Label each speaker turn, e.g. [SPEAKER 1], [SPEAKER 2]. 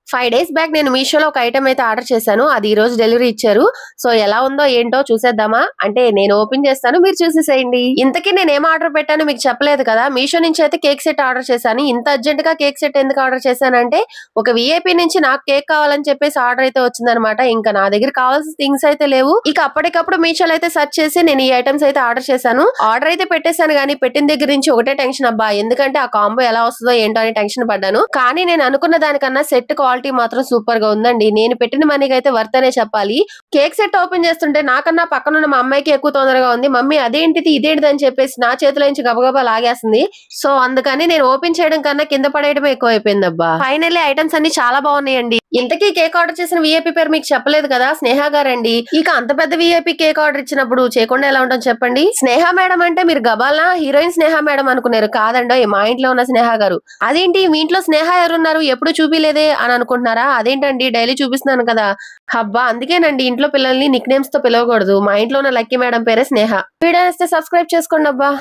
[SPEAKER 1] 5 days back నేను మీషోలో ఒక ఐటెం అయితే ఆర్డర్ చేశాను. అది ఈ రోజు డెలివరీ ఇచ్చారు. సో ఎలా ఉందో ఏంటో చూసేద్దామా? అంటే నేను ఓపెన్ చేస్తాను. మీరు చూసేసేయండి. ఇంతకీ నేనేం ఆర్డర్ పెట్టానో మీకు చెప్పలేదు కదా! మీషో నుంచి అయితే కేక్ సెట్ ఆర్డర్ చేశాను. ఇంత అర్జెంట్‌గా కేక్ సెట్ ఎందుకు ఆర్డర్ చేశానంటే ఒక వీఐపీ నుంచి నాకు కేక్ కావాలని చెప్పేసి ఆర్డర్ అయితే వచ్చిందనమాట. ఇంకా నా దగ్గర కావాల్సిన థింగ్స్ అయితే లేవు. ఇక అప్పటికప్పుడు మీషోలో అయితే సెర్చ్ చేసి నేను ఈ ఐటెమ్స్ అయితే ఆర్డర్ చేశాను. ఆర్డర్ అయితే పెట్టేశాను గానీ పెట్టిన దగ్గర నుంచి ఒకటే టెన్షన్ అబ్బా! ఎందుకంటే ఆ కాంబో ఎలా వస్తదో ఏంటో అని టెన్షన్ పడ్డాను. కానీ నేను అనుకున్న దానికన్నా సెట్ క్వాలిటీ మాత్రం సూపర్ గా ఉందండి. నేను పెట్టిన మనీకి అయితే వర్త్ అనే చెప్పాలి. కేక్ సెట్ ఓపెన్ చేస్తుంటే నాకన్నా పక్కనున్న మా అమ్మాయికి ఎక్కువ తొందరగా ఉంది. మమ్మీ అదేంటిది ఇదేంటిది అని చెప్పేసి నా చేతిలో నుంచి గబగబా లాగేస్తుంది. సో అందుకని నేను ఓపెన్ చేయడం కన్నా కింద పడేయడమే ఎక్కువ అయిపోయిందబ్బా. ఫైనల్లీ ఐటమ్స్ అన్ని చాలా బాగున్నాయండి. ఇంతకీ కేక్ ఆర్డర్ చేసిన వీఐపీ పేరు మీకు చెప్పలేదు కదా, స్నేహ గారండి. ఇక అంత పెద్ద వీఐపీ కేక్ ఆర్డర్ ఇచ్చినప్పుడు చేయకుండా ఎలా ఉంటుంది చెప్పండి. స్నేహ మేడం అంటే మీరు గబాల్నా హీరోయిన్ స్నేహ మేడం అనుకున్నారు. కాదండో మా ఇంట్లో ఉన్న స్నేహ గారు. అదేంటి మీ ఇంట్లో స్నేహ ఎవరున్నారు ఎప్పుడు చూపిలేదే అని అనుకుంటున్నారా? అదేంటండి డైలీ చూపిస్తున్నాను కదా. అబ్బా అందుకేనండి ఇంట్లో పిల్లల్ని నిక్ నేమ్స్ తో పిలవకూడదు. మా ఇంట్లో ఉన్న లక్కీ మేడం పేరే స్నేహ. వీడియో నచ్చితే సబ్స్క్రైబ్ చేసుకోండి అబ్బా.